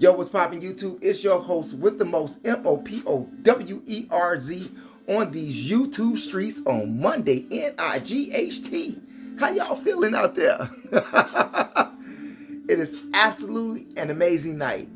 Yo, what's poppin' YouTube? It's your host with the most, MOPOWERZ, on these YouTube streets on Monday, NIGHT. How y'all feeling out there? It is absolutely an amazing night.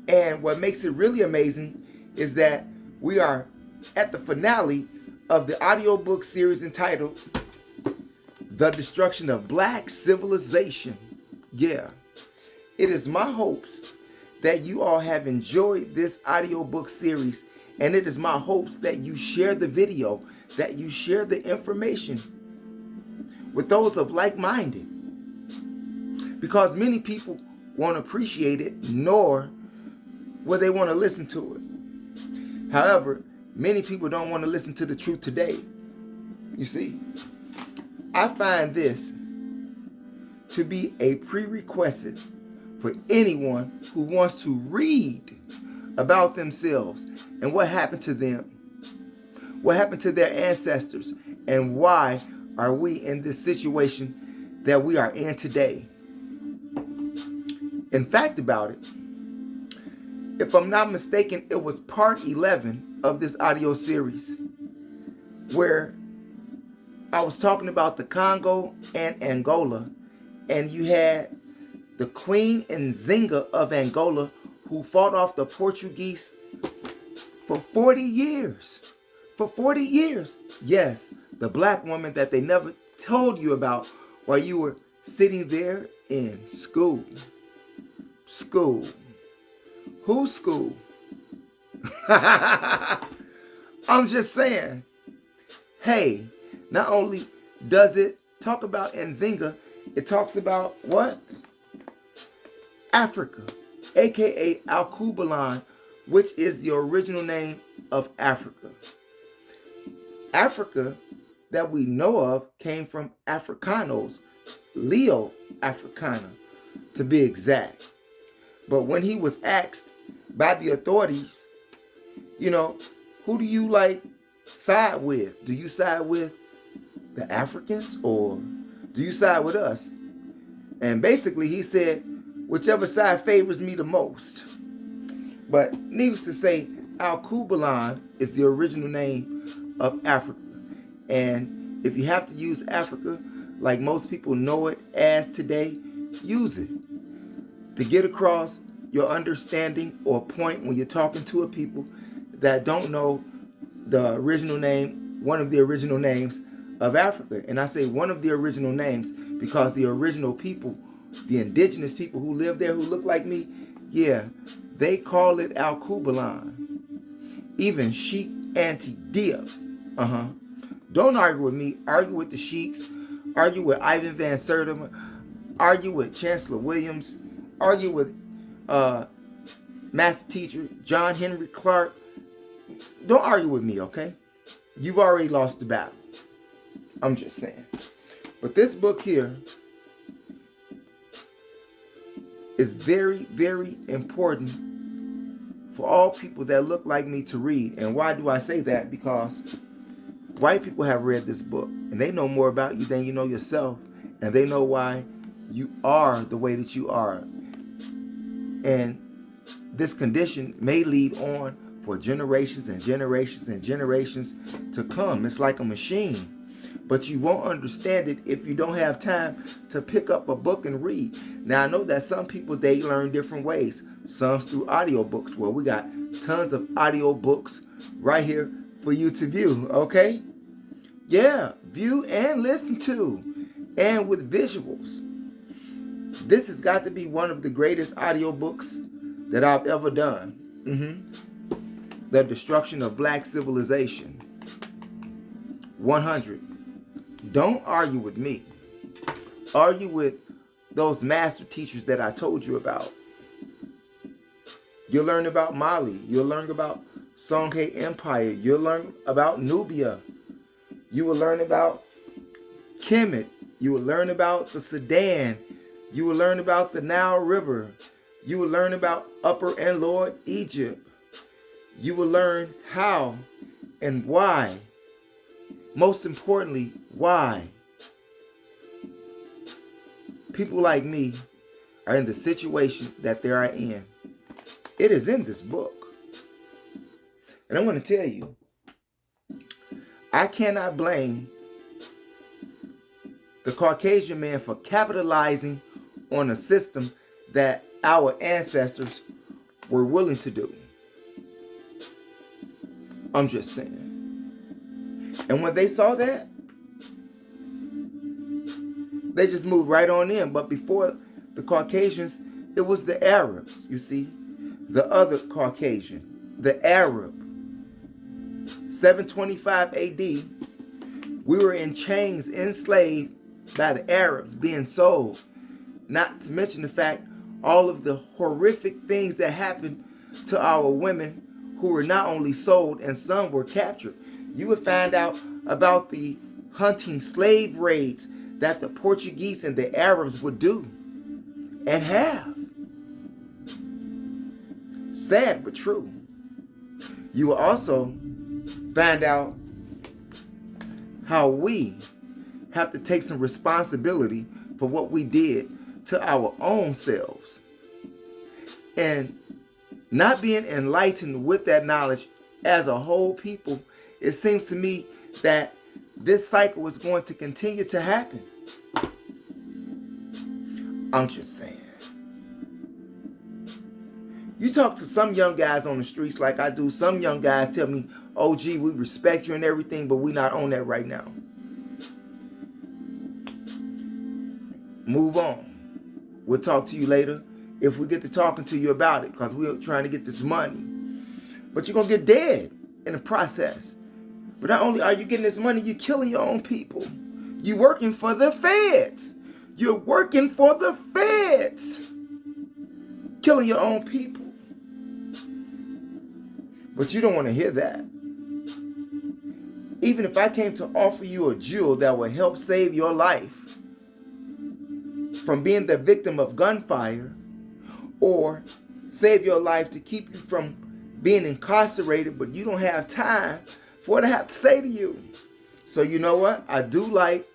And what makes it really amazing is that we are at the finale of the audiobook series entitled The Destruction of Black Civilization. Yeah. It is my hopes that you all have enjoyed this audiobook series, and it is my hopes that you share the video, that you share the information with those of like-minded, because many people won't appreciate it, nor will they want to listen to it. However, many people don't want to listen to the truth today. You see, I find this to be a prerequisite for anyone who wants to read about themselves and what happened to them, what happened to their ancestors, and why are we in this situation that we are in today. In fact about it, if I'm not mistaken, it was part 11 of this audio series where I was talking about the Congo and Angola, and you had the Queen Nzinga of Angola, who fought off the Portuguese for 40 years. For 40 years. Yes, the black woman that they never told you about while you were sitting there in school. School. Whose school? I'm just saying. Hey, not only does it talk about Nzinga, it talks about what? Africa, aka Alkebulan, which is the original name of Africa. Africa that we know of came from Africanos, Leo Africana to be exact. But when he was asked by the authorities, who do you side with? Do you side with the Africans or do you side with us? And basically he said, whichever side favors me the most. But needless to say, Alkebulan is the original name of Africa. And if you have to use Africa like most people know it as today, use it to get across your understanding or point when you're talking to a people that don't know the original name, one of the original names of Africa. And I say one of the original names because the original people, the indigenous people who live there who look like me, yeah, they call it Alkebulan. Even Sheik Auntie Diop. Don't argue with me. Argue with the Sheiks. Argue with Ivan Van Sertima. Argue with Chancellor Williams. Argue with Master Teacher John Henry Clark. Don't argue with me, okay? You've already lost the battle. I'm just saying. But this book here is very, very important for all people that look like me to read. And why do I say that? Because white people have read this book and they know more about you than you know yourself, and they know why you are the way that you are. And this condition may lead on for generations and generations and generations to come. It's like a machine. But you won't understand it if you don't have time to pick up a book and read. Now, I know that some people, they learn different ways. Some through audiobooks. Well, we got tons of audiobooks right here for you to view, okay? Yeah, view and listen to. And with visuals. This has got to be one of the greatest audiobooks that I've ever done. The Destruction of Black Civilization. 100. Don't argue with me. Argue with those master teachers that I told you about. You'll learn about Mali. You'll learn about Songhai Empire. You'll learn about Nubia. You will learn about Kemet. You will learn about the Sudan. You will learn about the Nile River. You will learn about Upper and Lower Egypt. You will learn how and why. Most importantly, why people like me are in the situation that they are in. It is in this book. And I'm going to tell you, I cannot blame the Caucasian man for capitalizing on a system that our ancestors were willing to do. I'm just saying. And when they saw that, they just moved right on in. But before the Caucasians, it was the Arabs, you see. The other Caucasian, the Arab. 725 AD, we were in chains, enslaved by the Arabs, being sold. Not to mention the fact, all of the horrific things that happened to our women who were not only sold and some were captured. You would find out about the hunting slave raids that the Portuguese and the Arabs would do and have. Sad but true. You will also find out how we have to take some responsibility for what we did to our own selves. And not being enlightened with that knowledge as a whole people, it seems to me that this cycle is going to continue to happen. I'm just saying. You talk to some young guys on the streets like I do. Some young guys tell me, oh, gee, we respect you and everything, but we not on that right now. Move on. We'll talk to you later if we get to talking to you about it, because we're trying to get this money. But you're going to get dead in the process. But not only are you getting this money, you're killing your own people. You're working for the feds. You're working for the feds. Killing your own people. But you don't want to hear that. Even if I came to offer you a jewel that will help save your life from being the victim of gunfire, or save your life to keep you from being incarcerated, but you don't have time for what I have to say to you. So you know what? I do like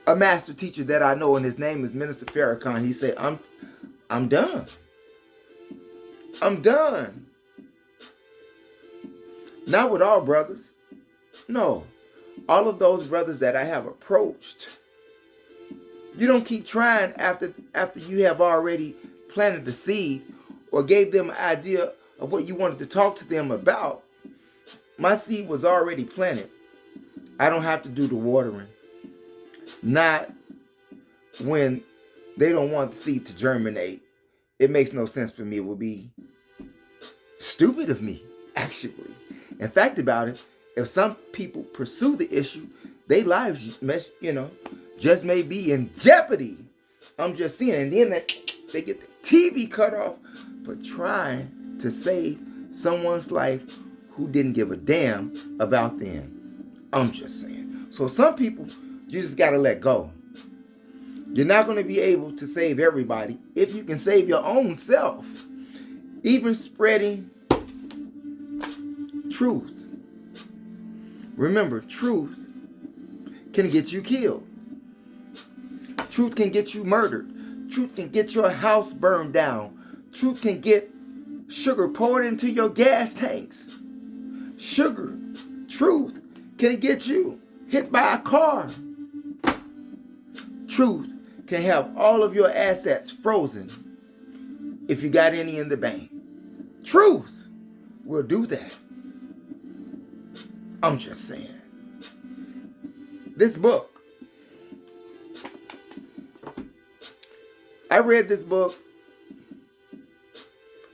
a master teacher that I know, and his name is Minister Farrakhan. He said, I'm done. I'm done. Not with all brothers. No. All of those brothers that I have approached. You don't keep trying after you have already planted the seed or gave them an idea of what you wanted to talk to them about. My seed was already planted. I don't have to do the watering. Not when they don't want the seed to germinate. It makes no sense for me. It would be stupid of me, actually. In fact about it, if some people pursue the issue, their lives, just may be in jeopardy. I'm just seeing. And then they get the TV cut off for trying to save someone's life who didn't give a damn about them. I'm just saying. So some people, you just got to let go. You're not going to be able to save everybody if you can save your own self. Even spreading truth. Remember, truth can get you killed. Truth can get you murdered. Truth can get your house burned down. Truth can get sugar poured into your gas tanks. Sugar, truth can get you hit by a car. Truth can have all of your assets frozen if you got any in the bank. Truth will do that. I'm just saying. This book, I read this book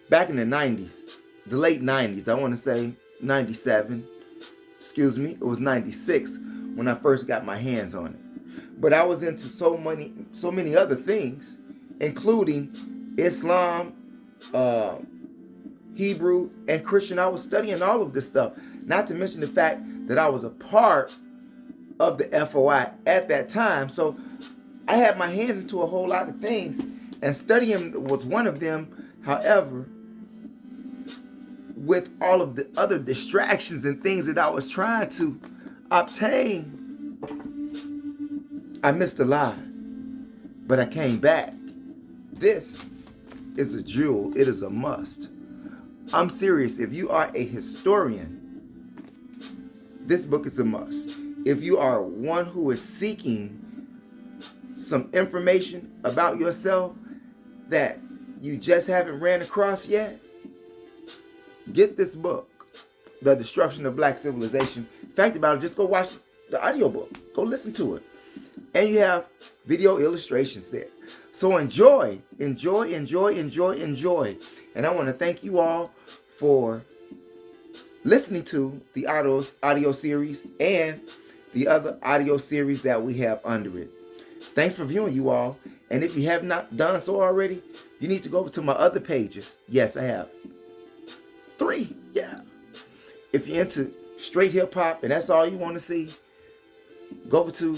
back in the 90s, the late 90s. I want to say 97. Excuse me, it was 96 when I first got my hands on it. But I was into so many other things, including Islam, Hebrew, and Christian. I was studying all of this stuff. Not to mention the fact that I was a part of the FOI at that time. So I had my hands into a whole lot of things, and studying was one of them. However, with all of the other distractions and things that I was trying to obtain, I missed a lot. But I came back. This is a jewel. It is a must. I'm serious. If you are a historian, this book is a must. If you are one who is seeking some information about yourself that you just haven't ran across yet, get this book, The Destruction of Black Civilization. Fact about it, just go watch the audiobook. Go listen to it. And you have video illustrations there. So enjoy, enjoy, enjoy, enjoy, enjoy. And I want to thank you all for listening to the audio series and the other audio series that we have under it. Thanks for viewing, you all. And if you have not done so already, you need to go over to my other pages. Yes, I have 3. Yeah. If you're into straight hip hop and that's all you want to see, go over to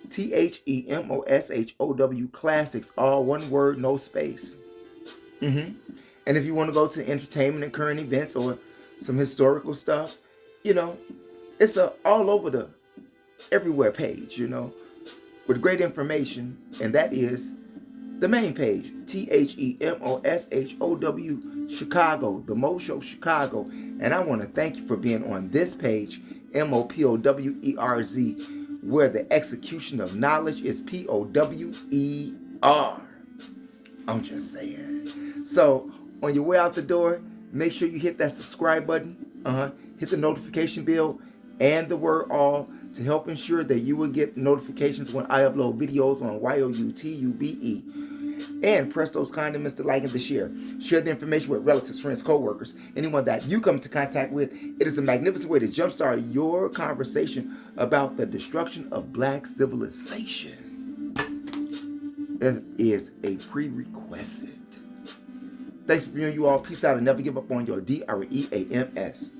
TheMoshow Classics, all one word, no space. And if you want to go to entertainment and current events or some historical stuff, it's a all over the everywhere page, with great information, and that is the main page, TheMoshow Chicago, the Mo Show Chicago. And I want to thank you for being on this page, MOPOWERZ, where the execution of knowledge is POWER. I'm just saying. So on your way out the door, make sure you hit that subscribe button, hit the notification bell and the word all to help ensure that you will get notifications when I upload videos on YOUTUBE. And press those condiments to like and to share. Share the information with relatives, friends, co-workers, anyone that you come into contact with. It is a magnificent way to jumpstart your conversation about the destruction of black civilization. It is a prerequisite. Thanks for viewing, you all. Peace out and never give up on your DREAMS.